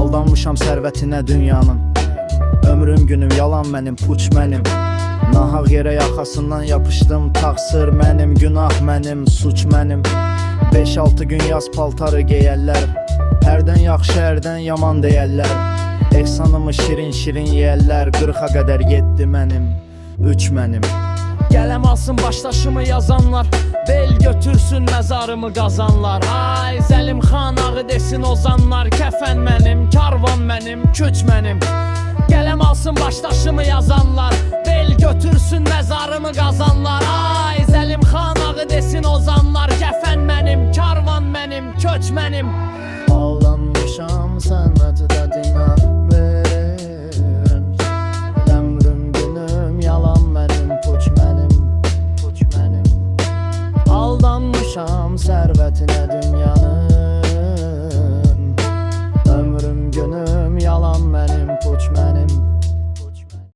Aldanmışam sərvətinə dünyanın. Ömrüm günüm yalan mənim, puç mənim. Nahaq yerə yaxasından yapışdım, taksır mənim, günah mənim, suç mənim. 5-6 gün yaz paltarı geyərlər, hərdən yaxşı, hərdən yaman deyərlər. Ehsanımı şirin-şirin yeyərlər, 40'a qədər 7 mənim, 3 mənim. Qələm alsın başdaşımı yazanlar, bel götürsün məzarımı qazanlar. Ay Zəlim xan ağı desin ozanlar, kəfən mənim, karvan mənim, köç mənim. Qələm alsın başdaşımı yazanlar, bel götürsün məzarımı qazanlar. Ay Zəlim xan ağı desin ozanlar, kəfən mənim, karvan mənim, köç mənim. Aldanmışam sənvətdə dinar verin. Ömrüm günüm yalan mənim, puç mənim, puç mənim. Aldanmışam sərvətinə dünyanın. Ömrüm günüm yalan mənim, puç mənim.